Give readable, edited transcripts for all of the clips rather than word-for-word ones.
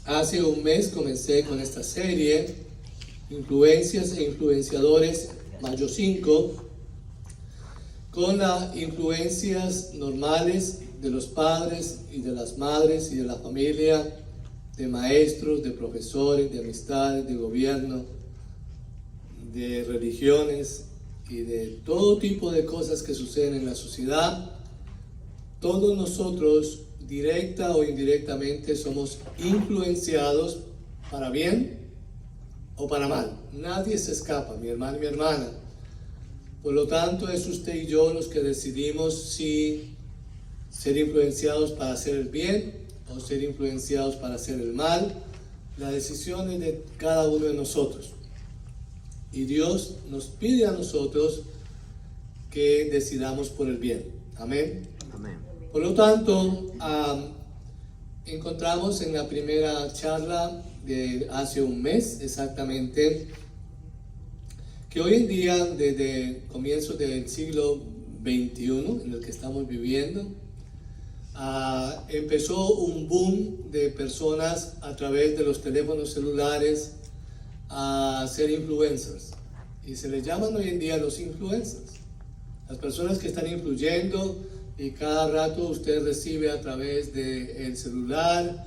Hace un mes comencé con esta serie, Influencias e Influenciadores, mayo 5, con las influencias normales de los padres y de las madres y de la familia, de maestros, de profesores, de amistades, de gobierno, de religiones y de todo tipo de cosas que suceden en la sociedad. Todos nosotros, directa o indirectamente, somos influenciados para bien o para mal. Nadie se escapa, mi hermano y mi hermana. Por lo tanto, es usted y yo los que decidimos si ser influenciados para hacer el bien o ser influenciados para hacer el mal. La decisión es de cada uno de nosotros. Y Dios nos pide a nosotros que decidamos por el bien. Amén. Amén. Por lo tanto, encontramos en la primera charla de hace un mes exactamente que hoy en día, desde comienzos del siglo XXI en el que estamos viviendo, empezó un boom de personas a través de los teléfonos celulares a ser influencers, y se les llaman hoy en día los influencers, las personas que están influyendo, y cada rato usted recibe a través del celular,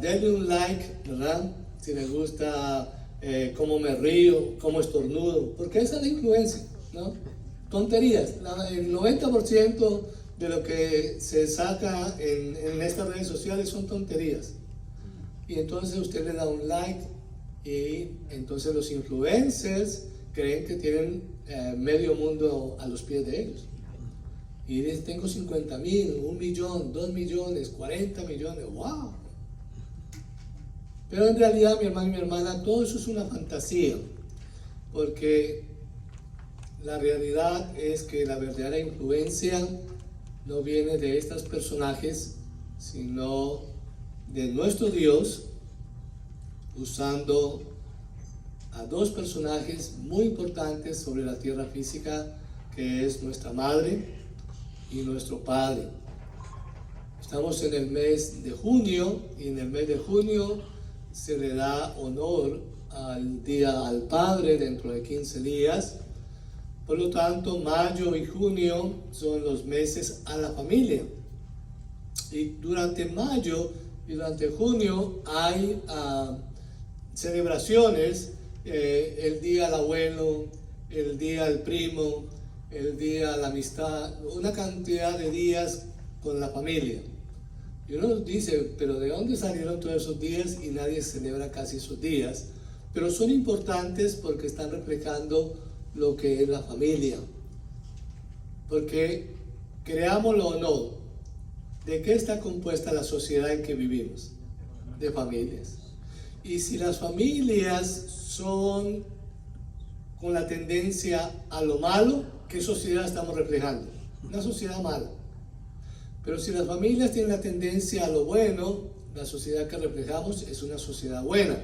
denle un like, ¿verdad? Si le gusta cómo me río, cómo estornudo, porque esa es la influencia, ¿no? Tonterías. El 90% de lo que se saca en estas redes sociales son tonterías. Y entonces usted le da un like, y entonces los influencers creen que tienen medio mundo a los pies de ellos. Y dicen, tengo 50,000, 1 millón, 2 millones, 40 millones, wow. Pero en realidad, mi hermano y mi hermana, todo eso es una fantasía, porque la realidad es que la verdadera influencia no viene de estos personajes, sino de nuestro Dios, usando a dos personajes muy importantes sobre la tierra física, que es nuestra madre y nuestro Padre. Estamos en el mes de junio, y en el mes de junio se le da honor al Día al Padre dentro de 15 días. Por lo tanto, mayo y junio son los meses a la familia. Y durante mayo y durante junio hay celebraciones, el Día al Abuelo, el Día al Primo, el Día a la Amistad, una cantidad de días con la familia. Y uno dice, pero ¿de dónde salieron todos esos días? Y nadie celebra casi esos días, pero son importantes porque están reflejando lo que es la familia. Porque, creámoslo o no, ¿de qué está compuesta la sociedad en que vivimos? De familias. Y si las familias son con la tendencia a lo malo, ¿qué sociedad estamos reflejando? Una sociedad mala. Pero si las familias tienen la tendencia a lo bueno, la sociedad que reflejamos es una sociedad buena.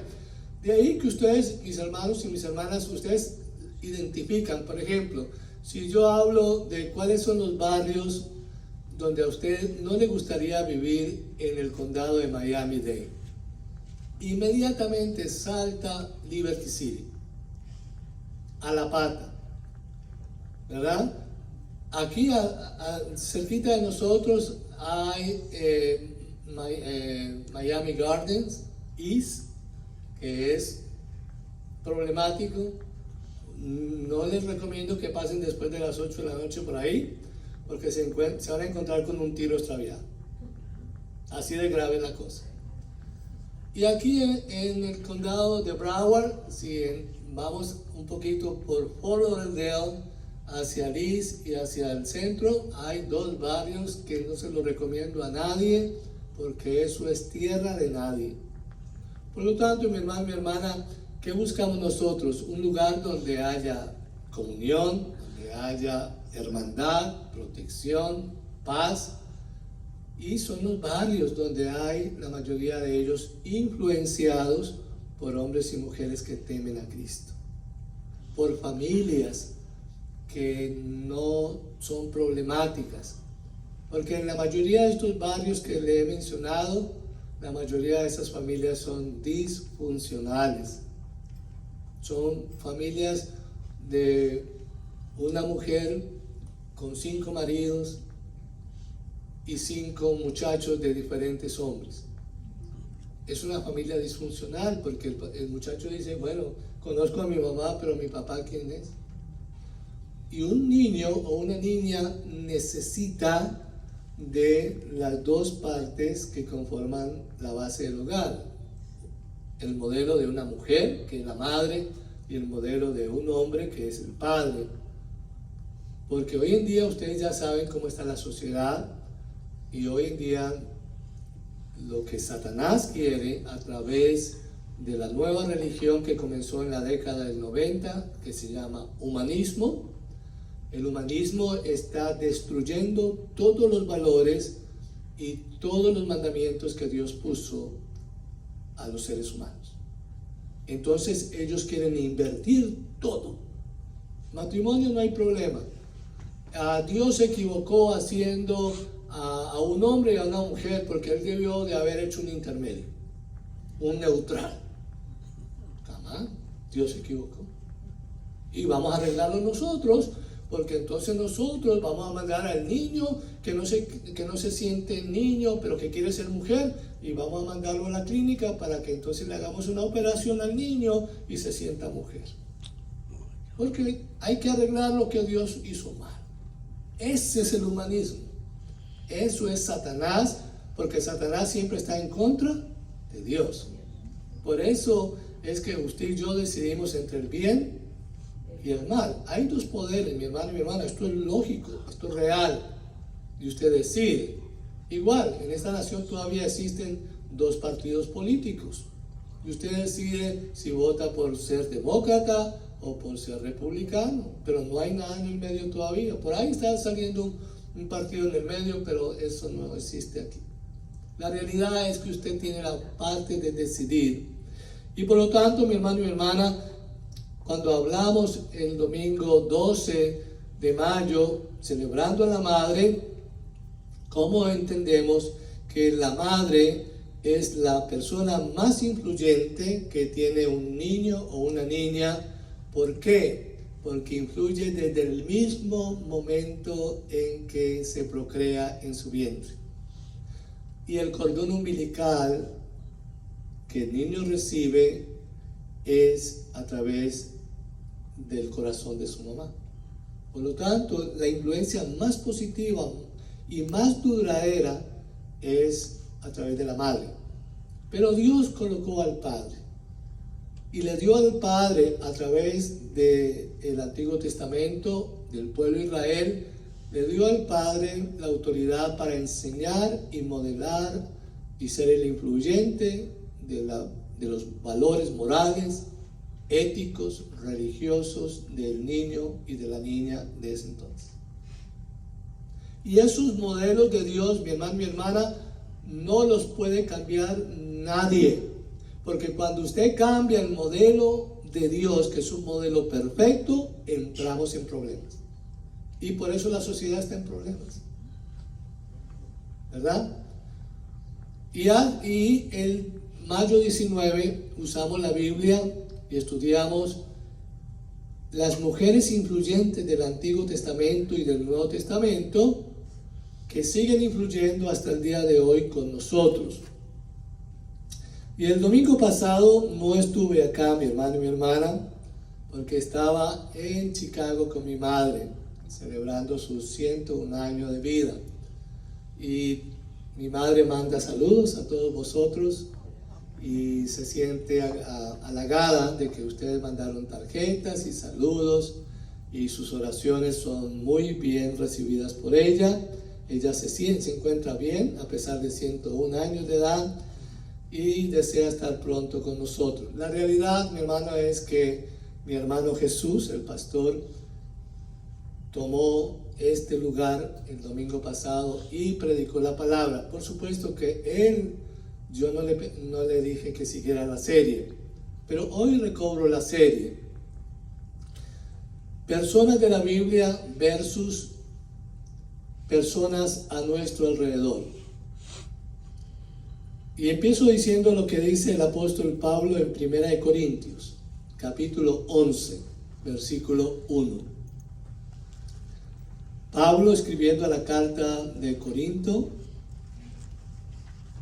De ahí que ustedes, mis hermanos y mis hermanas, ustedes identifican, por ejemplo, si yo hablo de cuáles son los barrios donde a usted no le gustaría vivir en el condado de Miami-Dade, inmediatamente salta Liberty City, a la pata, ¿verdad? Aquí cerquita de nosotros hay Miami Gardens East, que es problemático. No les recomiendo que pasen después de las 8 de la noche por ahí, porque se van a encontrar con un tiro extraviado. Así de grave es la cosa. Y aquí en el condado de Broward, si vamos un poquito por Fort Lauderdale, hacia Liz y hacia el centro, hay dos barrios que no se los recomiendo a nadie, porque eso es tierra de nadie. Por lo tanto, mi hermano, mi hermana, ¿qué buscamos nosotros? Un lugar donde haya comunión, donde haya hermandad, protección, paz. Y son los barrios donde hay, la mayoría de ellos, influenciados por hombres y mujeres que temen a Cristo, por familias que no son problemáticas, porque en la mayoría de estos barrios que le he mencionado, la mayoría de esas familias son disfuncionales. Son familias de una mujer con 5 maridos y 5 muchachos de diferentes hombres. Es una familia disfuncional porque el muchacho dice, bueno, conozco a mi mamá, pero mi papá, ¿quién es? Y un niño o una niña necesita de las dos partes que conforman la base del hogar. El modelo de una mujer, que es la madre, y el modelo de un hombre, que es el padre. Porque hoy en día ustedes ya saben cómo está la sociedad, y hoy en día lo que Satanás quiere a través de la nueva religión que comenzó en la década del 90, que se llama humanismo. El humanismo está destruyendo todos los valores y todos los mandamientos que Dios puso a los seres humanos. Entonces ellos quieren invertir todo. Matrimonio no hay problema. Dios se equivocó haciendo a un hombre y a una mujer porque él debió de haber hecho un intermedio, un neutral. Jamás, Dios se equivocó. Y vamos a arreglarlo nosotros, porque entonces nosotros vamos a mandar al niño que no se siente niño, pero que quiere ser mujer, y vamos a mandarlo a la clínica para que entonces le hagamos una operación al niño y se sienta mujer. Porque hay que arreglar lo que Dios hizo mal. Ese es el humanismo. Eso es Satanás, porque Satanás siempre está en contra de Dios. Por eso es que usted y yo decidimos entre el bien y el mal. Hay dos poderes, mi hermano y mi hermana. Esto es lógico, esto es real. Y usted decide. Igual, en esta nación todavía existen 2 partidos políticos. Y usted decide si vota por ser demócrata o por ser republicano. Pero no hay nada en el medio todavía. Por ahí está saliendo un partido en el medio, pero eso no existe aquí. La realidad es que usted tiene la parte de decidir. Y por lo tanto, mi hermano y mi hermana, cuando hablamos el domingo 12 de mayo, celebrando a la madre, ¿cómo entendemos que la madre es la persona más influyente que tiene un niño o una niña? ¿Por qué? Porque influye desde el mismo momento en que se procrea en su vientre. Y el cordón umbilical que el niño recibe es a través del corazón de su mamá. Por lo tanto, la influencia más positiva y más duradera es a través de la madre. Pero Dios colocó al Padre y le dio al Padre a través del Antiguo Testamento, del pueblo de Israel, le dio al Padre la autoridad para enseñar y modelar y ser el influyente de los valores morales, éticos, religiosos del niño y de la niña de ese entonces. Y esos modelos de Dios, mi hermano, mi hermana, no los puede cambiar nadie. Porque cuando usted cambia el modelo de Dios, que es un modelo perfecto, entramos en problemas. Y por eso la sociedad está en problemas. ¿Verdad? Y el mayo 19 usamos la Biblia y estudiamos las mujeres influyentes del Antiguo Testamento y del Nuevo Testamento que siguen influyendo hasta el día de hoy con nosotros. Y el domingo pasado no estuve acá, mi hermano y mi hermana, porque estaba en Chicago con mi madre, celebrando sus 101 años de vida. Y mi madre manda saludos a todos vosotros y se siente halagada de que ustedes mandaron tarjetas y saludos, y sus oraciones son muy bien recibidas por ella. Ella se encuentra bien a pesar de 101 años de edad y desea estar pronto con nosotros. La realidad, mi hermano, es que mi hermano Jesús, el pastor, tomó este lugar el domingo pasado y predicó la palabra. Por supuesto que yo no le dije que siguiera la serie, pero hoy recobro la serie. Personas de la Biblia versus personas a nuestro alrededor. Y empiezo diciendo lo que dice el apóstol Pablo en 1 Corintios, capítulo 11, versículo 1. Pablo escribiendo a la carta de Corinto,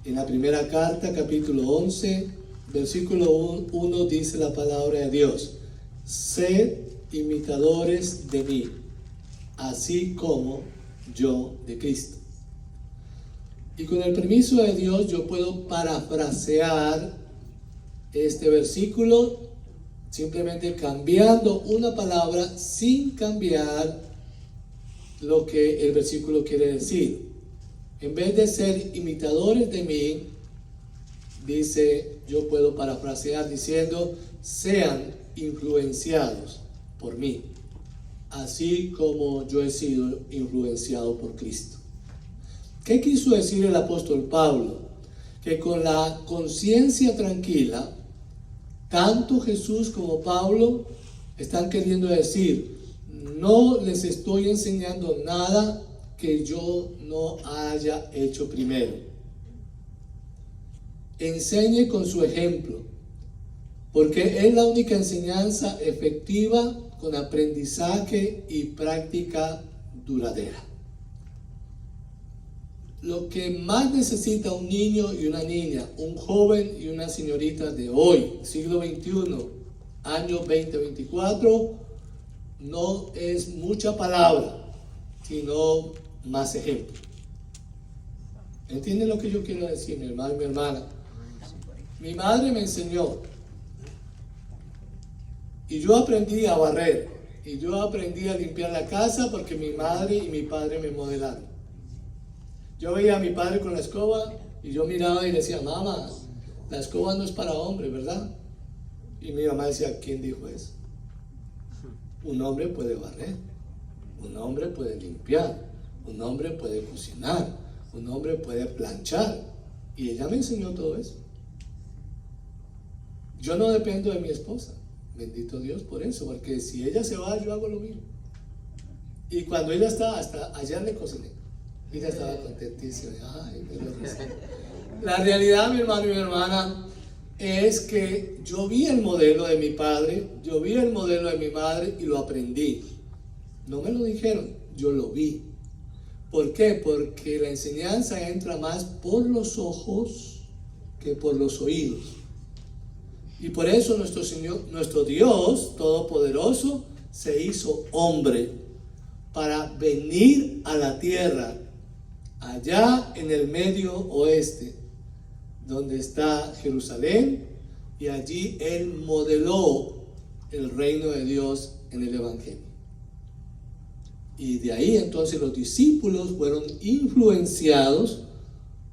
en la primera carta, capítulo 11, versículo 1, dice la palabra de Dios: sed imitadores de mí, así como yo de Cristo. Y con el permiso de Dios yo puedo parafrasear este versículo simplemente cambiando una palabra sin cambiar lo que el versículo quiere decir. En vez de ser imitadores de mí, dice, yo puedo parafrasear diciendo: sean influenciados por mí, así como yo he sido influenciado por Cristo. ¿Qué quiso decir el apóstol Pablo? Que con la conciencia tranquila, tanto Jesús como Pablo están queriendo decir: no les estoy enseñando nada que yo no haya hecho primero. Enseñe con su ejemplo, porque es la única enseñanza efectiva con aprendizaje y práctica duradera. Lo que más necesita un niño y una niña, un joven y una señorita de hoy, siglo XXI, año 2024, no es mucha palabra, sino más ejemplo. ¿Entienden lo que yo quiero decir, mi hermano y mi hermana? Mi madre me enseñó, y yo aprendí a barrer, y yo aprendí a limpiar la casa porque mi madre y mi padre me modelaron. Yo veía a mi padre con la escoba y yo miraba y decía: mamá, la escoba no es para hombre, ¿verdad? Y mi mamá decía: ¿quién dijo eso? Un hombre puede barrer, un hombre puede limpiar, un hombre puede cocinar, un hombre puede planchar. Y ella me enseñó todo eso. Yo no dependo de mi esposa, bendito Dios por eso, porque si ella se va, yo hago lo mismo. Y cuando ella estaba, hasta ayer le cociné. Ella estaba contentísima. Ay, la realidad, mi hermano y mi hermana, es que yo vi el modelo de mi padre, yo vi el modelo de mi madre y lo aprendí. No me lo dijeron, yo lo vi. ¿Por qué? Porque la enseñanza entra más por los ojos que por los oídos. Y por eso nuestro Señor, nuestro Dios Todopoderoso, se hizo hombre para venir a la tierra, allá en el medio oeste, donde está Jerusalén, y allí Él modeló el reino de Dios en el Evangelio. Y de ahí entonces los discípulos fueron influenciados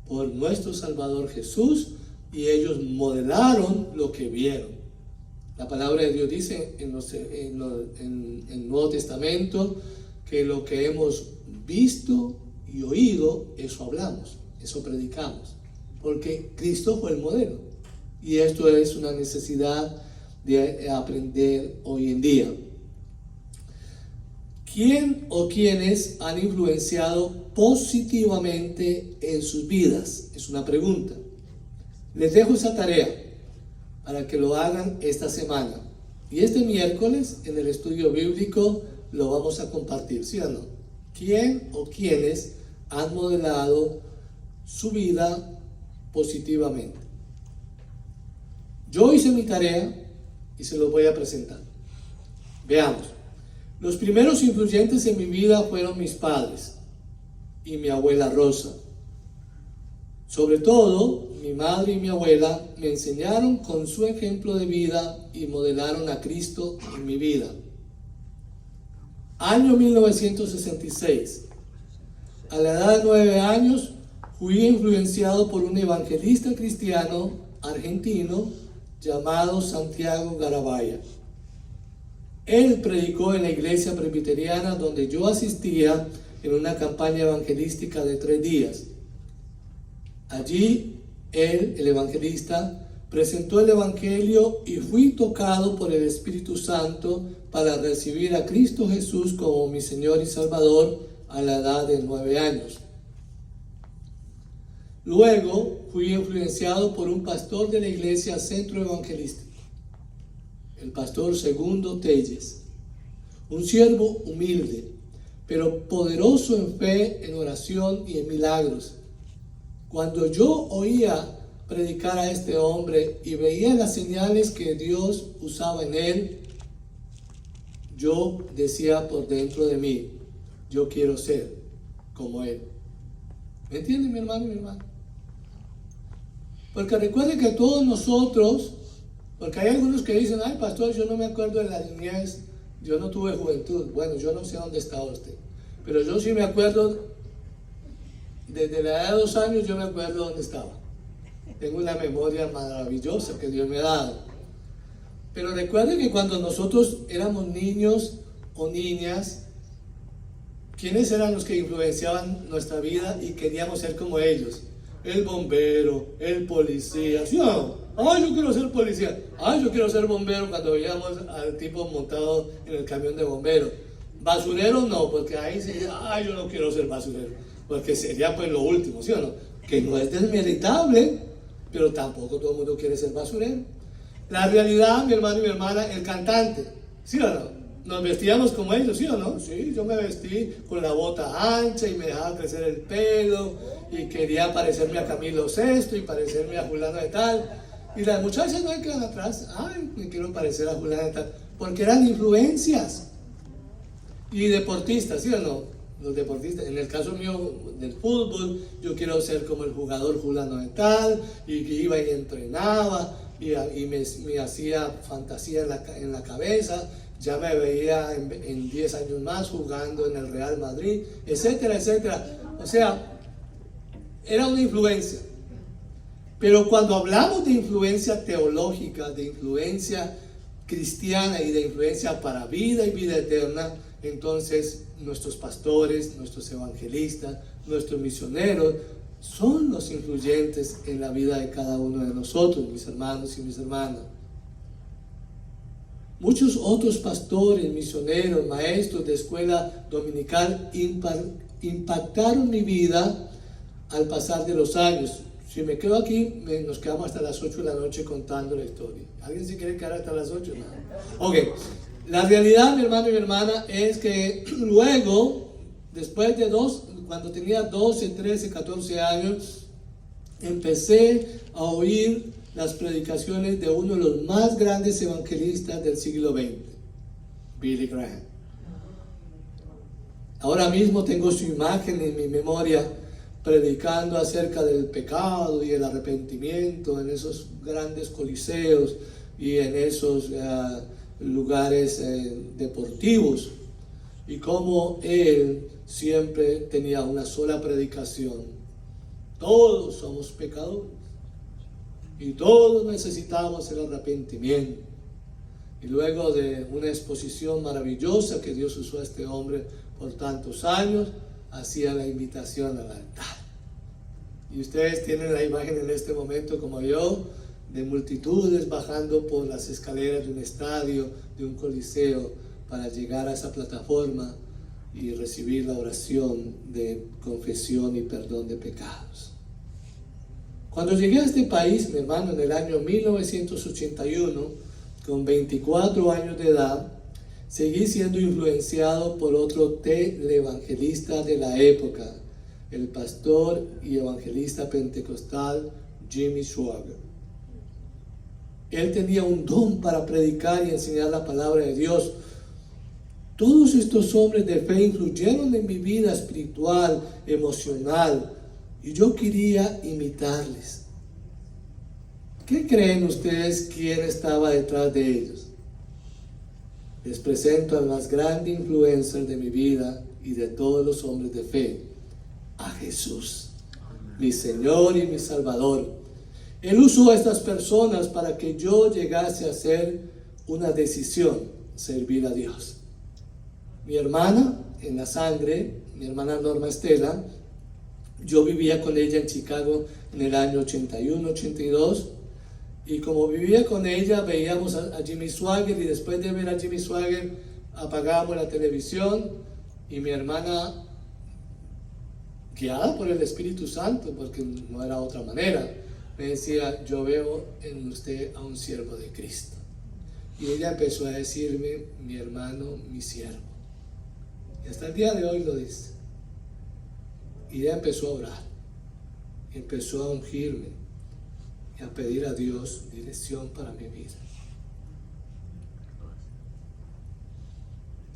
por nuestro Salvador Jesús, y ellos modelaron lo que vieron. La palabra de Dios dice en el Nuevo Testamento que lo que hemos visto y oído, eso hablamos, eso predicamos, porque Cristo fue el modelo. Y esto es una necesidad de aprender hoy en día. ¿Quién o quiénes han influenciado positivamente en sus vidas? Es una pregunta. Les dejo esa tarea para que lo hagan esta semana. Y este miércoles en el estudio bíblico lo vamos a compartir, ¿sí o no? ¿Quién o quiénes han modelado su vida positivamente? Yo hice mi tarea y se los voy a presentar. Veamos. Los primeros influyentes en mi vida fueron mis padres y mi abuela Rosa. Sobre todo, mi madre y mi abuela me enseñaron con su ejemplo de vida y modelaron a Cristo en mi vida. Año 1966. A la edad de 9 años, fui influenciado por un evangelista cristiano argentino llamado Santiago Garabaya. Él predicó en la iglesia presbiteriana donde yo asistía en una campaña evangelística de 3 días. Allí, él, el evangelista, presentó el evangelio y fui tocado por el Espíritu Santo para recibir a Cristo Jesús como mi Señor y Salvador a la edad de 9 años. Luego fui influenciado por un pastor de la iglesia Centro Evangelístico, el pastor Segundo Telles, un siervo humilde, pero poderoso en fe, en oración y en milagros. Cuando yo oía predicar a este hombre y veía las señales que Dios usaba en él, yo decía por dentro de mí, yo quiero ser como él. ¿Me entiende, mi hermano y mi hermana? Porque recuerde que todos nosotros, porque hay algunos que dicen, ay pastor, yo no me acuerdo de la niñez, yo no tuve juventud. Bueno, yo no sé dónde estaba usted, pero yo sí me acuerdo, desde la edad de 2 años yo me acuerdo dónde estaba. Tengo una memoria maravillosa que Dios me ha dado. Pero recuerde que cuando nosotros éramos niños o niñas, ¿quiénes eran los que influenciaban nuestra vida y queríamos ser como ellos? El bombero, el policía, ¿sí o no? ¡Ay, yo quiero ser policía! ¡Ay, yo quiero ser bombero! Cuando veíamos al tipo montado en el camión de bombero. Basurero no, porque ahí se dice, ¡ay, yo no quiero ser basurero! Porque sería pues lo último, ¿sí o no? Que no es desmeritable, pero tampoco todo el mundo quiere ser basurero. La realidad, mi hermano y mi hermana, el cantante, ¿sí o no? Nos vestíamos como ellos, ¿sí o no? Sí, yo me vestí con la bota ancha y me dejaba crecer el pelo y quería parecerme a Camilo VI y parecerme a fulano de tal. Y las muchachas no quedan atrás, ay, me quiero parecer a fulano de tal, porque eran influencias. Y deportistas, ¿sí o no? Los deportistas, en el caso mío del fútbol, yo quiero ser como el jugador fulano de tal, y que iba y entrenaba, y me hacía fantasía en la cabeza. Ya me veía en 10 años más jugando en el Real Madrid, etcétera, etcétera. O sea, era una influencia. Pero cuando hablamos de influencia teológica, de influencia cristiana y de influencia para vida y vida eterna, entonces nuestros pastores, nuestros evangelistas, nuestros misioneros son los influyentes en la vida de cada uno de nosotros, mis hermanos y mis hermanas. Muchos otros pastores, misioneros, maestros de escuela dominical impactaron mi vida al pasar de los años. Si me quedo aquí, nos quedamos hasta las 8 de la noche contando la historia. ¿Alguien se quiere quedar hasta las 8? No. Ok, la realidad, mi hermano y mi hermana, es que luego, después de cuando tenía 12, 13, 14 años, empecé a oír las predicaciones de uno de los más grandes evangelistas del siglo XX, Billy Graham. Ahora mismo tengo su imagen en mi memoria, predicando acerca del pecado y el arrepentimiento en esos grandes coliseos y en esos lugares deportivos, y cómo él siempre tenía una sola predicación: todos somos pecadores y todos necesitamos el arrepentimiento. Y luego de una exposición maravillosa que Dios usó a este hombre por tantos años, hacía la invitación al altar. Y ustedes tienen la imagen en este momento, como yo, de multitudes bajando por las escaleras de un estadio, de un coliseo, para llegar a esa plataforma y recibir la oración de confesión y perdón de pecados. Cuando llegué a este país, mi hermano, en el año 1981, con 24 años de edad, seguí siendo influenciado por otro televangelista de la época, el pastor y evangelista pentecostal Jimmy Swaggart. Él tenía un don para predicar y enseñar la palabra de Dios. Todos estos hombres de fe influyeron en mi vida espiritual, emocional, y yo quería imitarles. ¿Qué creen ustedes quién estaba detrás de ellos? Les presento al más grande influencer de mi vida y de todos los hombres de fe, a Jesús, mi Señor y mi Salvador. Él usó a estas personas para que yo llegase a hacer una decisión: servir a Dios. Mi hermana en la sangre, mi hermana Norma Estela, yo vivía con ella en Chicago en el año 81, 82, y como vivía con ella, veíamos a Jimmy Swaggart, y después de ver a Jimmy Swaggart apagábamos la televisión, y mi hermana guiada por el Espíritu Santo, porque no era otra manera, me decía: yo veo en usted a un siervo de Cristo. Y ella empezó a decirme: mi hermano, mi siervo. Y hasta el día de hoy lo dice. Y ella empezó a orar, empezó a ungirme y a pedir a Dios dirección para mi vida.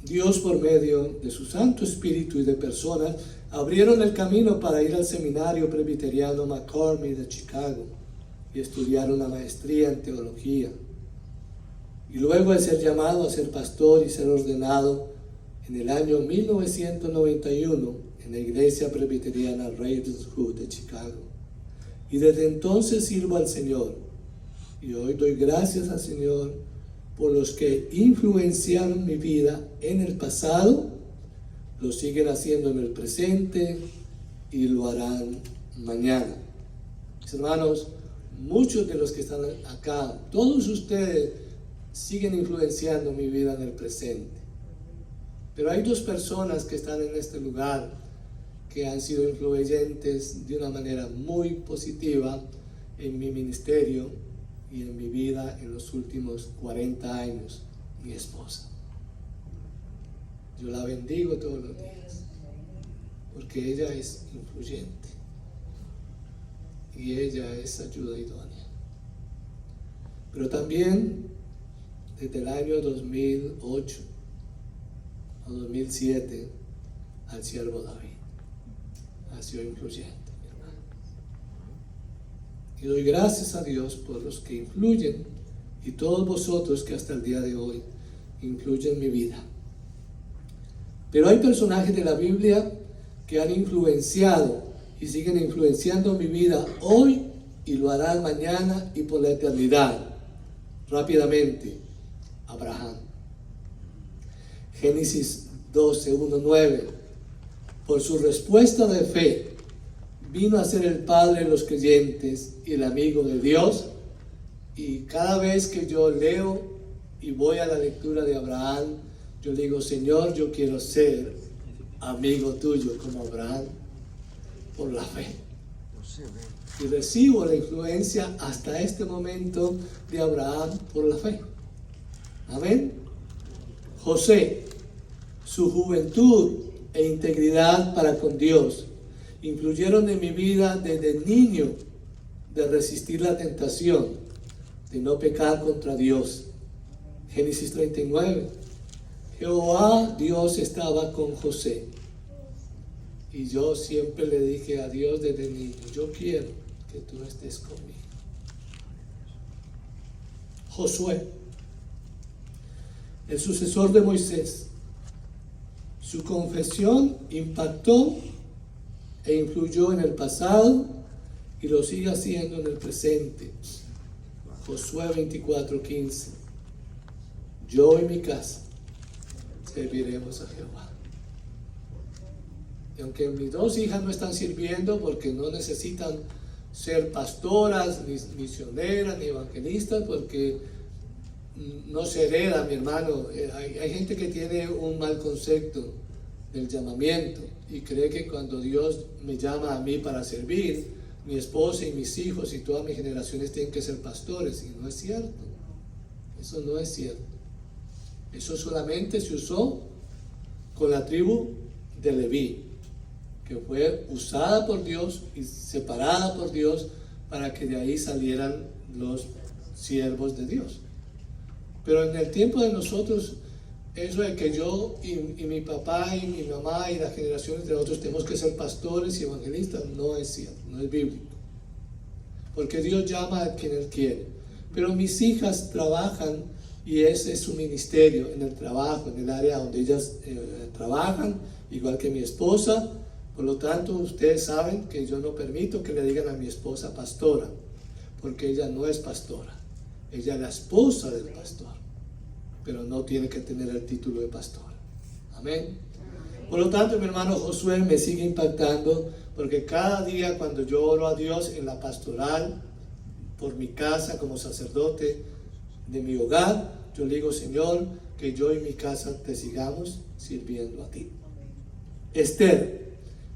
Dios, por medio de su Santo Espíritu y de personas, abrieron el camino para ir al seminario presbiteriano McCormick de Chicago y estudiar una maestría en teología. Y luego de ser llamado a ser pastor y ser ordenado en el año 1991 en la iglesia presbiteriana Ravenswood de Chicago. Y desde entonces sirvo al Señor. Y hoy doy gracias al Señor por los que influenciaron mi vida en el pasado, lo siguen haciendo en el presente y lo harán mañana. Mis hermanos, muchos de los que están acá, todos ustedes siguen influenciando mi vida en el presente. Pero hay dos personas que están en este lugar que han sido influyentes de una manera muy positiva en mi ministerio y en mi vida en los últimos 40 años, mi esposa. Yo la bendigo todos los días, porque ella es influyente y ella es ayuda idónea. Pero también desde el año 2008 a 2007 al siervo David ha sido influyente. Y doy gracias a Dios por los que influyen y todos vosotros que hasta el día de hoy influyen mi vida. Pero hay personajes de la Biblia que han influenciado y siguen influenciando mi vida hoy y lo harán mañana y por la eternidad. Rápidamente, Abraham. Génesis 12, 1, 9. Por su respuesta de fe, vino a ser el padre de los creyentes y el amigo de Dios. Y cada vez que yo leo y voy a la lectura de Abraham, yo digo: Señor, yo quiero ser amigo tuyo como Abraham, por la fe. Y recibo la influencia hasta este momento de Abraham por la fe. Amén. José, su juventud e integridad para con Dios influyeron en mi vida desde niño, de resistir la tentación, de no pecar contra Dios. Génesis 39. Jehová Dios estaba con José. Y yo siempre le dije a Dios desde niño: yo quiero que tú estés conmigo. Josué, el sucesor de Moisés. Su confesión impactó e influyó en el pasado y lo sigue haciendo en el presente. Josué 24:15. Yo y mi casa serviremos a Jehová. Y aunque mis dos hijas no están sirviendo porque no necesitan ser pastoras, ni misioneras, ni evangelistas, porque no se hereda, mi hermano. Hay gente que tiene un mal concepto del llamamiento y cree que cuando Dios me llama a mí para servir, mi esposa y mis hijos y todas mis generaciones tienen que ser pastores, y no es cierto. Eso no es cierto. Eso solamente se usó con la tribu de Leví, que fue usada por Dios y separada por Dios para que de ahí salieran los siervos de Dios. Pero en el tiempo de nosotros, eso de que yo y mi papá y mi mamá y las generaciones de nosotros tenemos que ser pastores y evangelistas, no es cierto, no es bíblico. Porque Dios llama a quien Él quiere. Pero mis hijas trabajan y ese es su ministerio, en el trabajo, en el área donde ellas trabajan, igual que mi esposa. Por lo tanto, ustedes saben que yo no permito que le digan a mi esposa pastora, porque ella no es pastora. Ella es la esposa del pastor, pero no tiene que tener el título de pastor. Amén. Por lo tanto, mi hermano Josué me sigue impactando, porque cada día cuando yo oro a Dios en la pastoral, por mi casa como sacerdote de mi hogar, yo le digo: Señor, que yo y mi casa te sigamos sirviendo a ti. Esther,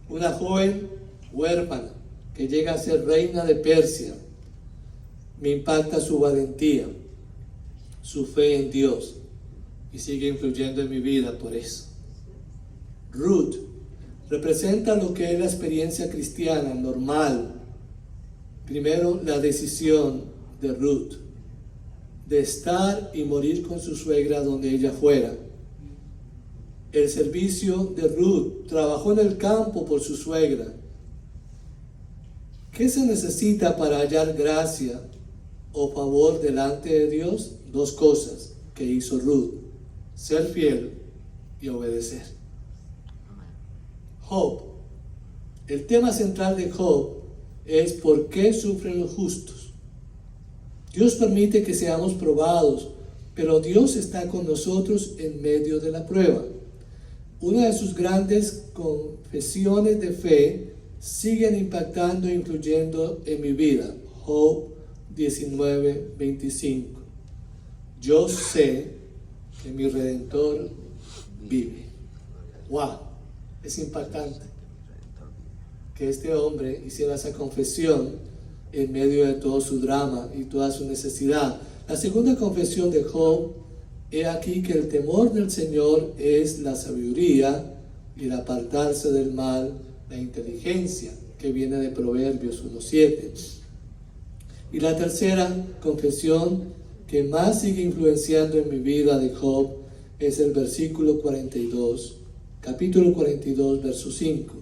una joven huérfana que llega a ser reina de Persia. Me impacta su valentía, su fe en Dios, y sigue influyendo en mi vida por eso. Ruth representa lo que es la experiencia cristiana normal. Primero, la decisión de Ruth de estar y morir con su suegra donde ella fuera. El servicio de Ruth, trabajó en el campo por su suegra. ¿Qué se necesita para hallar gracia o favor delante de Dios? Dos cosas que hizo Ruth: ser fiel y obedecer. Job. El tema central de Job es ¿por qué sufren los justos? Dios permite que seamos probados, pero Dios está con nosotros en medio de la prueba. Una de sus grandes confesiones de fe siguen impactando e influyendo en mi vida. Job 19:25. Yo sé que mi Redentor vive. ¡Wow! Es impactante que este hombre hiciera esa confesión en medio de todo su drama y toda su necesidad. La segunda confesión de Job: he aquí que el temor del Señor es la sabiduría, y el apartarse del mal, la inteligencia, que viene de Proverbios 1:7. Y la tercera confesión que más sigue influenciando en mi vida de Job es el versículo 42, capítulo 42, verso 5.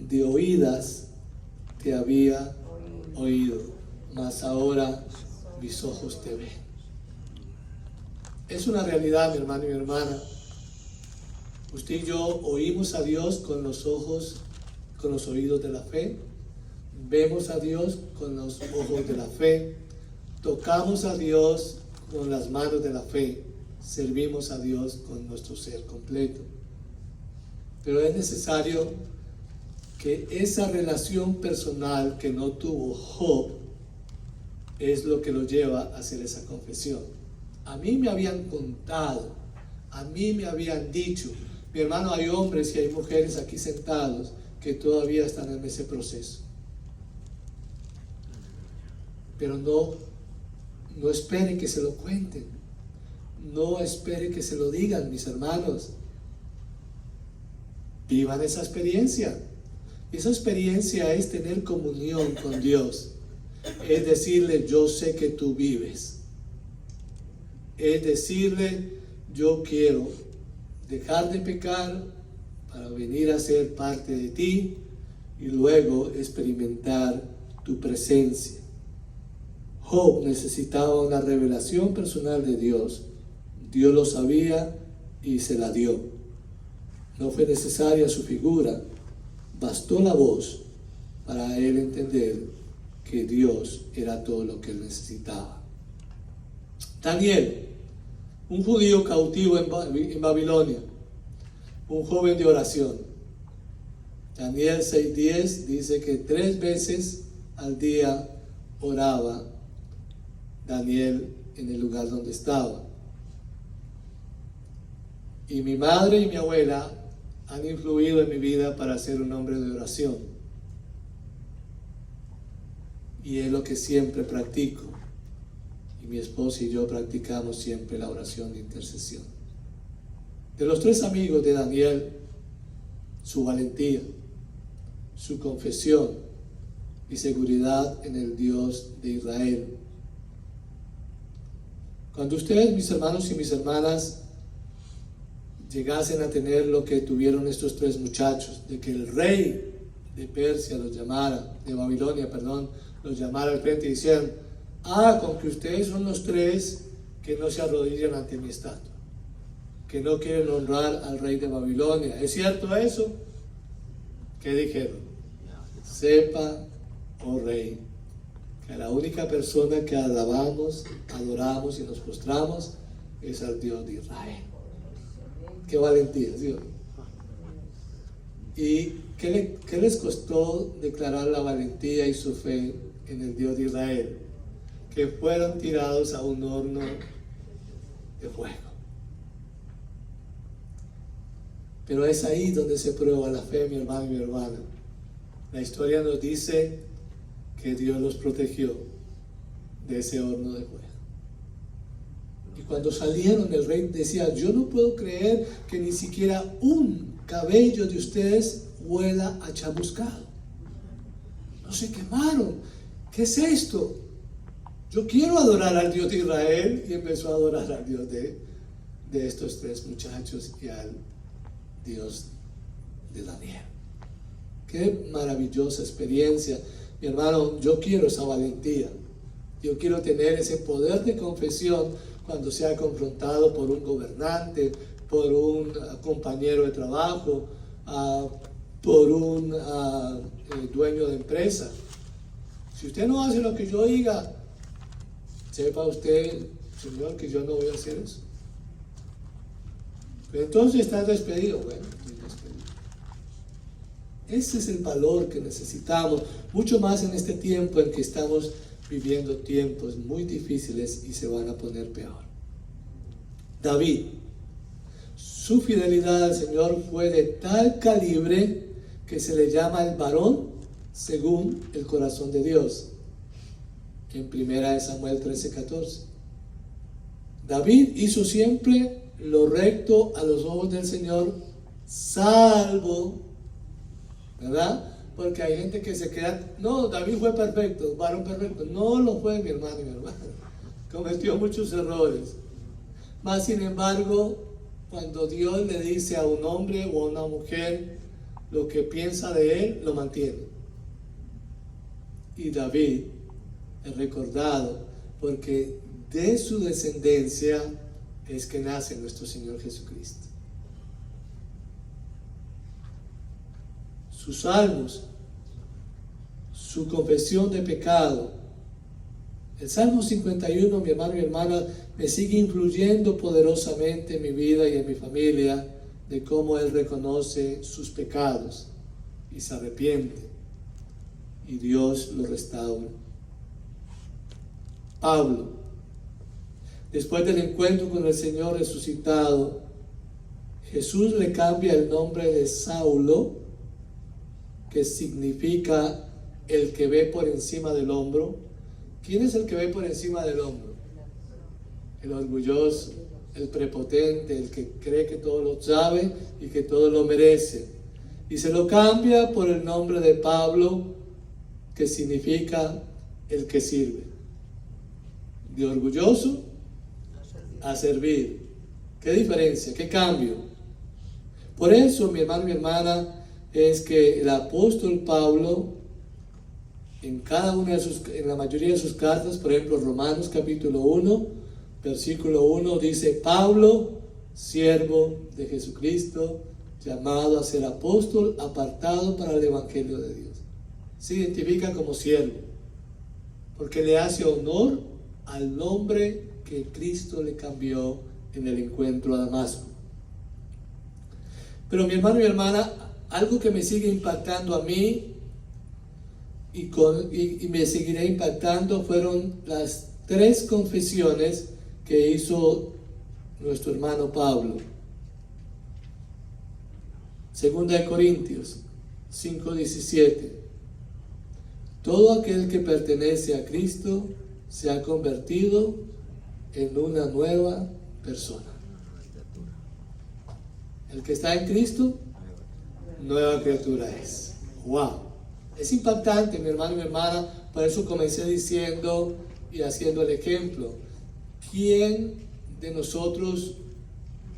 De oídas te había oído, mas ahora mis ojos te ven. Es una realidad, mi hermano y mi hermana. Usted y yo oímos a Dios con los ojos, con los oídos de la fe. Vemos a Dios con los ojos de la fe. Tocamos a Dios con las manos de la fe. Servimos a Dios con nuestro ser completo. Pero es necesario que esa relación personal que no tuvo Job es lo que lo lleva a hacer esa confesión. A mí me habían contado, a mí me habían dicho. Mi hermano, hay hombres y hay mujeres aquí sentados que todavía están en ese proceso. Pero no esperen que se lo cuenten. No esperen que se lo digan, mis hermanos. Vivan esa experiencia. Esa experiencia es tener comunión con Dios. Es decirle, yo sé que tú vives. Es decirle, yo quiero dejar de pecar para venir a ser parte de ti y luego experimentar tu presencia. Job necesitaba una revelación personal de Dios. Dios lo sabía y se la dio. No fue necesaria su figura, bastó la voz para él entender que Dios era todo lo que él necesitaba. Daniel, un judío cautivo en Babilonia, un joven de oración. Daniel 6:10 dice que 3 veces al día oraba Daniel en el lugar donde estaba. Y mi madre y mi abuela han influido en mi vida para ser un hombre de oración. Y es lo que siempre practico. Y mi esposa y yo practicamos siempre la oración de intercesión. De los 3 amigos de Daniel, su valentía, su confesión y seguridad en el Dios de Israel. Cuando ustedes, mis hermanos y mis hermanas, llegasen a tener lo que tuvieron estos 3 muchachos, de que el rey de Persia los llamara, de Babilonia, perdón, los llamara al frente y dijeran, con que ustedes son los 3 que no se arrodillan ante mi estatua, que no quieren honrar al rey de Babilonia. ¿Es cierto eso? ¿Qué dijeron? Sepa, oh rey, que la única persona que alabamos, adoramos y nos postramos es al Dios de Israel. Qué valentía, ¿sí? ¿Y qué les costó declarar la valentía y su fe en el Dios de Israel? Que fueron tirados a un horno de fuego. Pero es ahí donde se prueba la fe, mi hermano y mi hermana. La historia nos dice que Dios los protegió de ese horno de fuego. Y cuando salieron, el rey decía: yo no puedo creer que ni siquiera un cabello de ustedes huela a chamuscado. No se quemaron. ¿Qué es esto? Yo quiero adorar al Dios de Israel. Y empezó a adorar al Dios de estos tres muchachos y al Dios de Daniel. Qué maravillosa experiencia. Mi hermano, yo quiero esa valentía. Yo quiero tener ese poder de confesión cuando sea confrontado por un gobernante, por un compañero de trabajo, por un dueño de empresa. Si usted no hace lo que yo diga, sepa usted, Señor, que yo no voy a hacer eso. Pero entonces estás despedido. Bueno, estoy despedido. Ese es el valor que necesitamos, mucho más en este tiempo en que estamos viviendo tiempos muy difíciles y se van a poner peor. David, su fidelidad al Señor fue de tal calibre que se le llama el varón según el corazón de Dios, en 1 Samuel 13:14. David hizo siempre lo recto a los ojos del Señor, salvo, ¿verdad? Porque hay gente que se queda: no, David fue perfecto, varón perfecto. No lo fue, mi hermano y mi hermana. Cometió muchos errores. Mas, sin embargo, cuando Dios le dice a un hombre o a una mujer lo que piensa de él, lo mantiene. Y David es recordado porque de su descendencia es que nace nuestro Señor Jesucristo. Sus salmos, su confesión de pecado. El Salmo 51, mi hermano y hermana, me sigue influyendo poderosamente en mi vida y en mi familia, de cómo él reconoce sus pecados y se arrepiente y Dios lo restaura. Pablo, después del encuentro con el Señor resucitado, Jesús le cambia el nombre de Saulo, que significa el que ve por encima del hombro. ¿Quién es el que ve por encima del hombro? El orgulloso, el prepotente, el que cree que todo lo sabe y que todo lo merece. Y se lo cambia por el nombre de Pablo, que significa el que sirve. De orgulloso a servir. ¿Qué diferencia? ¿Qué cambio? Por eso, mi hermano y mi hermana, es que el apóstol Pablo, en la mayoría de sus cartas, por ejemplo, Romanos capítulo 1, versículo 1, dice: Pablo, siervo de Jesucristo, llamado a ser apóstol, apartado para el evangelio de Dios. Se identifica como siervo, porque le hace honor al nombre que Cristo le cambió en el encuentro a Damasco. Pero, mi hermano y mi hermana, algo que me sigue impactando a mí y me seguirá impactando fueron las 3 confesiones que hizo nuestro hermano Pablo. 2 Corintios 5:17. Todo aquel que pertenece a Cristo se ha convertido en una nueva persona. El que está en Cristo, nueva criatura es. ¡Wow! Es impactante, mi hermano y mi hermana. Por eso comencé diciendo y haciendo el ejemplo. ¿Quién de nosotros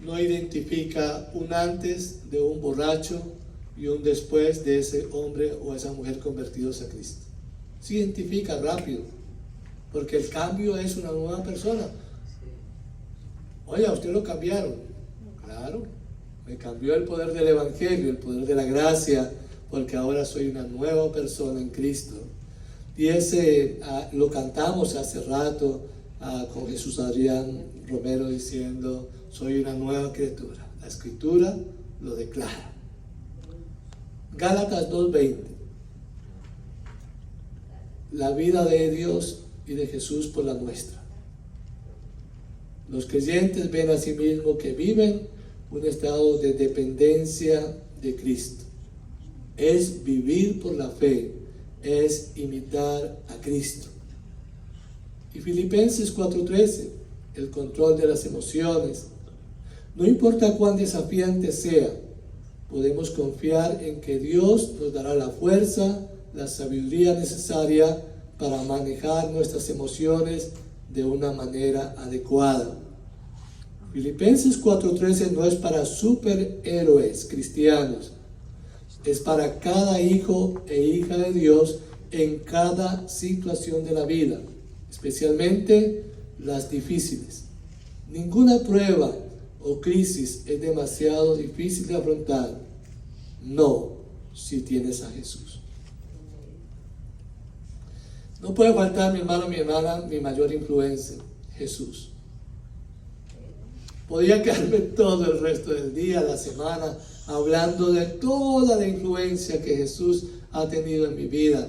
no identifica un antes de un borracho y un después de ese hombre o esa mujer convertidos a Cristo? Se identifica rápido, porque el cambio es una nueva persona. Oye, a usted lo cambiaron. Claro, me cambió el poder del evangelio, el poder de la gracia, porque ahora soy una nueva persona en Cristo. Y ese lo cantamos hace rato con Jesús Adrián Romero diciendo: soy una nueva criatura. La Escritura lo declara. Gálatas 2:20. La vida de Dios y de Jesús por la nuestra. Los creyentes ven a sí mismos que viven un estado de dependencia de Cristo. Es vivir por la fe, es imitar a Cristo. Y Filipenses 4:13, el control de las emociones. No importa cuán desafiante sea, podemos confiar en que Dios nos dará la fuerza, la sabiduría necesaria para manejar nuestras emociones de una manera adecuada. Filipenses 4:13 no es para superhéroes cristianos, es para cada hijo e hija de Dios en cada situación de la vida, especialmente las difíciles. Ninguna prueba o crisis es demasiado difícil de afrontar, no si tienes a Jesús. No puede faltar, mi hermano, mi hermana, mi mayor influencia, Jesús. Podría quedarme todo el resto del día, la semana, hablando de toda la influencia que Jesús ha tenido en mi vida.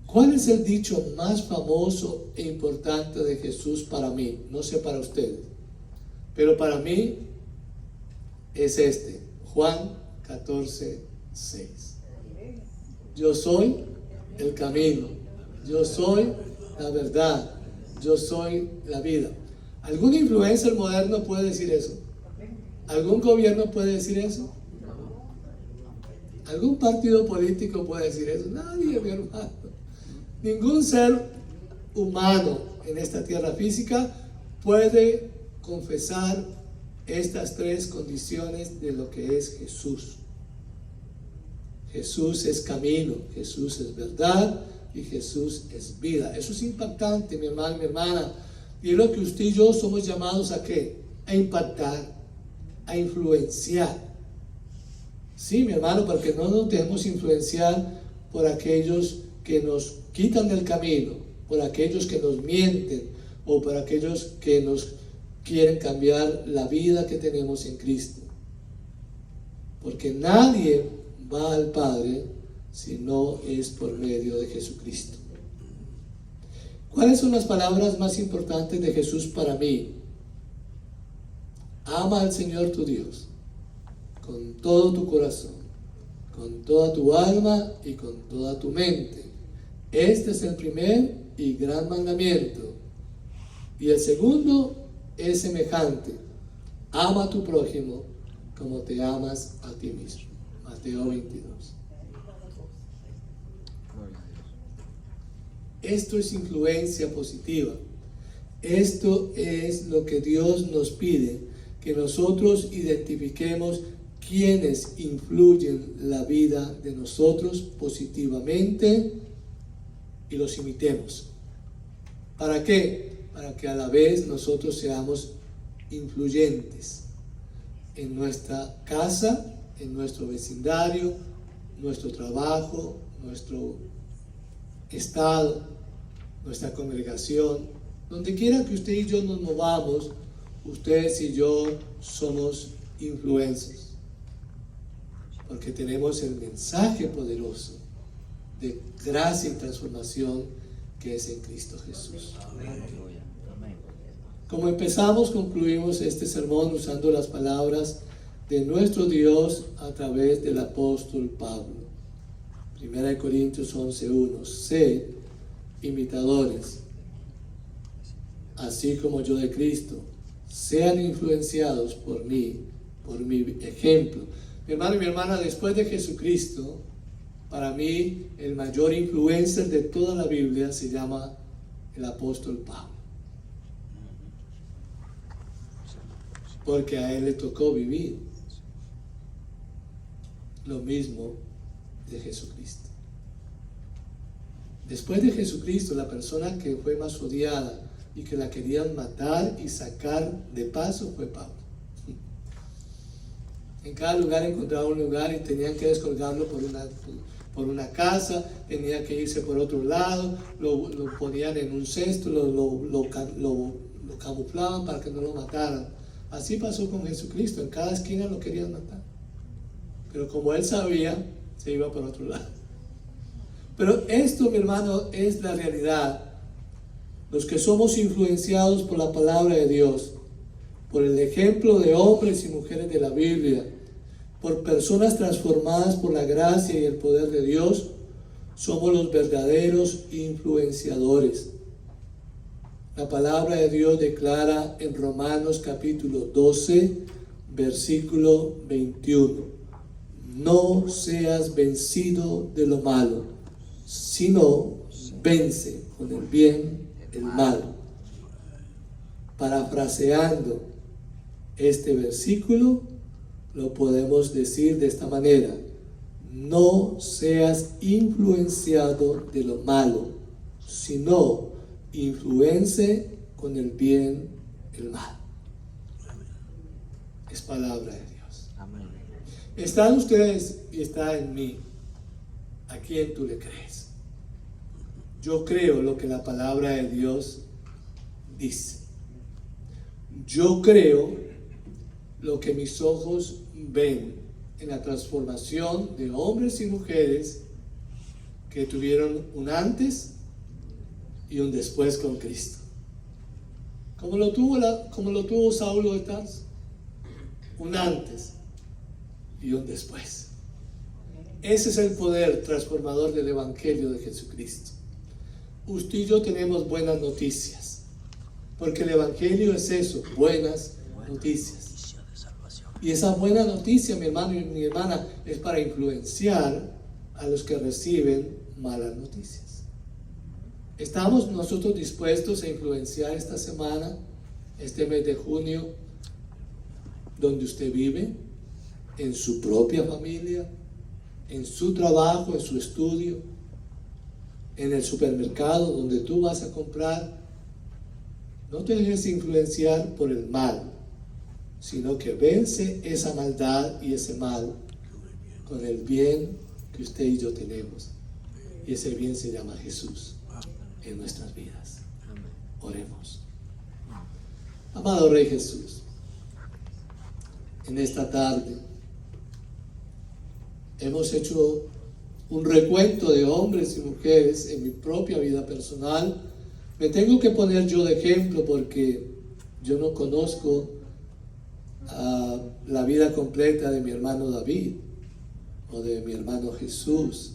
¿Cuál es el dicho más famoso e importante de Jesús para mí? No sé para ustedes, pero para mí es este, Juan 14:6. Yo soy el camino, yo soy la verdad, yo soy la vida. ¿Algún influencer moderno puede decir eso? ¿Algún gobierno puede decir eso? ¿Algún partido político puede decir eso? Nadie, mi hermano. Ningún ser humano en esta tierra física puede confesar estas tres condiciones de lo que es Jesús. Jesús es camino, Jesús es verdad y Jesús es vida. Eso es impactante, mi hermano, mi hermana. Y es lo que usted y yo somos llamados a ¿qué? A impactar, a influenciar. Sí, mi hermano, porque no nos dejemos influenciar por aquellos que nos quitan del camino, por aquellos que nos mienten o por aquellos que nos quieren cambiar la vida que tenemos en Cristo. Porque nadie va al Padre si no es por medio de Jesucristo. ¿Cuáles son las palabras más importantes de Jesús para mí? Ama al Señor tu Dios con todo tu corazón, con toda tu alma y con toda tu mente. Este es el primer y gran mandamiento. Y el segundo es semejante. Ama a tu prójimo como te amas a ti mismo. Mateo 22. Esto es influencia positiva. Esto es lo que Dios nos pide, que nosotros identifiquemos quienes influyen la vida de nosotros positivamente y los imitemos. ¿Para qué? Para que a la vez nosotros seamos influyentes en nuestra casa, en nuestro vecindario, nuestro trabajo, nuestro estado, nuestra congregación, donde quiera que usted y yo nos movamos, ustedes y yo somos influencers, porque tenemos el mensaje poderoso de gracia y transformación que es en Cristo Jesús. Como empezamos, concluimos este sermón usando las palabras de nuestro Dios a través del apóstol Pablo. 1 Corintios 11:1. Sed imitadores, así como yo de Cristo. Sean influenciados por mí, por mi ejemplo. Mi hermano y mi hermana, después de Jesucristo, para mí el mayor influencer de toda la Biblia se llama el apóstol Pablo. Porque a él le tocó vivir lo mismo de Jesucristo. Después de Jesucristo, la persona que fue más odiada y que la querían matar y sacar de paso fue Pablo. En cada lugar encontraba un lugar y tenían que descolgarlo por una casa, tenía que irse por otro lado, lo ponían en un cesto, lo camuflaban para que no lo mataran. Así pasó con Jesucristo, en cada esquina lo querían matar. Pero como él sabía, se iba por otro lado. Pero esto, mi hermano, es la realidad. Los que somos influenciados por la palabra de Dios, por el ejemplo de hombres y mujeres de la Biblia, por personas transformadas por la gracia y el poder de Dios, somos los verdaderos influenciadores. La palabra de Dios declara en Romanos capítulo 12, versículo 21: no seas vencido de lo malo, sino vence con el bien el mal. Parafraseando este versículo, lo podemos decir de esta manera: no seas influenciado de lo malo, sino influence con el bien el mal. Es palabra de Dios. Amén. Está en ustedes y está en mí. ¿A quién tú le crees? Yo creo lo que la palabra de Dios dice. Yo creo lo que mis ojos ven en la transformación de hombres y mujeres que tuvieron un antes y un después con Cristo. Como lo tuvo Saulo de Tarso, un antes y un después. Ese es el poder transformador del Evangelio de Jesucristo. Usted y yo tenemos buenas noticias, porque el Evangelio es eso, buenas noticias. Y esa buena noticia, mi hermano y mi hermana, es para influenciar a los que reciben malas noticias. ¿Estamos nosotros dispuestos a influenciar esta semana, este mes de junio, donde usted vive, en su propia familia, en su trabajo, en su estudio, en el supermercado donde tú vas a comprar? No te dejes influenciar por el mal, sino que vence esa maldad y ese mal con el bien que usted y yo tenemos. Y ese bien se llama Jesús en nuestras vidas. Oremos. Amado Rey Jesús, en esta tarde hemos hecho un recuento de hombres y mujeres en mi propia vida personal. Me tengo que poner yo de ejemplo porque yo no conozco la vida completa de mi hermano David, o de mi hermano Jesús,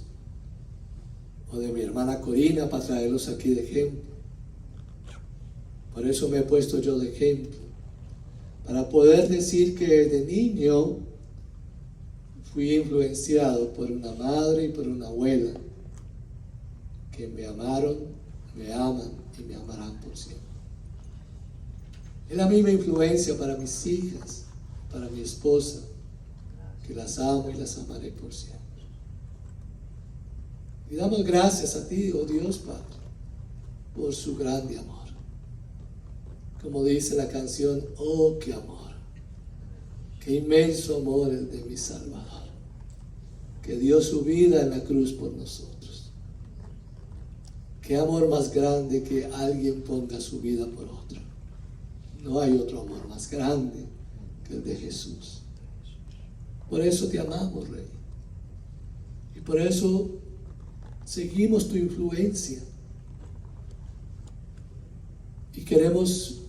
o de mi hermana Corina, para traerlos aquí de ejemplo. Por eso me he puesto yo de ejemplo, para poder decir que desde niño fui influenciado por una madre y por una abuela que me amaron, me aman y me amarán por siempre. Es la misma influencia para mis hijas, para mi esposa, que las amo y las amaré por siempre. Y damos gracias a ti, oh Dios Padre, por su grande amor. Como dice la canción, oh qué amor, qué inmenso amor el de mi Salvador, que dio su vida en la cruz por nosotros. Qué amor más grande que alguien ponga su vida por otro. No hay otro amor más grande que el de Jesús. Por eso te amamos, Rey. Y por eso seguimos tu influencia. Y queremos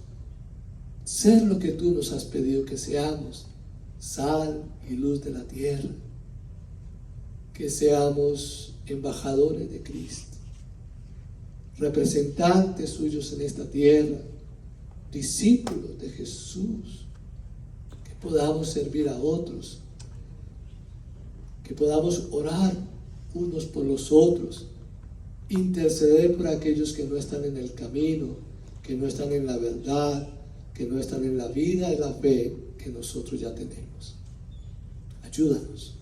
ser lo que tú nos has pedido que seamos: sal y luz de la tierra. Que seamos embajadores de Cristo, representantes suyos en esta tierra, discípulos de Jesús, que podamos servir a otros, que podamos orar unos por los otros, interceder por aquellos que no están en el camino, que no están en la verdad, que no están en la vida de la fe que nosotros ya tenemos. Ayúdanos,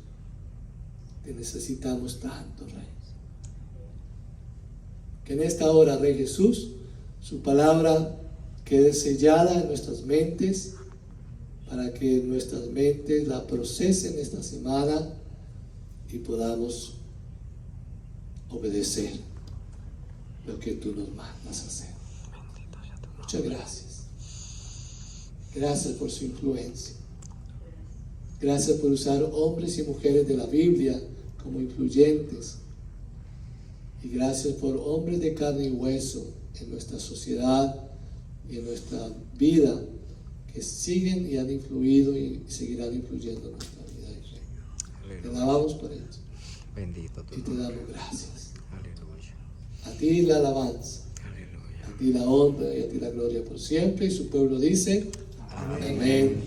te necesitamos tanto, Rey. Que en esta hora, Rey Jesús, su palabra quede sellada en nuestras mentes, para que nuestras mentes la procesen esta semana y podamos obedecer lo que tú nos mandas a hacer. Muchas gracias. Gracias por su influencia. Gracias por usar hombres y mujeres de la Biblia como influyentes. Y gracias por hombres de carne y hueso en nuestra sociedad y en nuestra vida que siguen y han influido y seguirán influyendo en nuestra vida. Te alabamos por ello. Bendito tu Y te nombre. damos gracias. Aleluya. A ti la alabanza, Aleluya. a ti la honra y a ti la gloria por siempre. Y su pueblo dice, amén.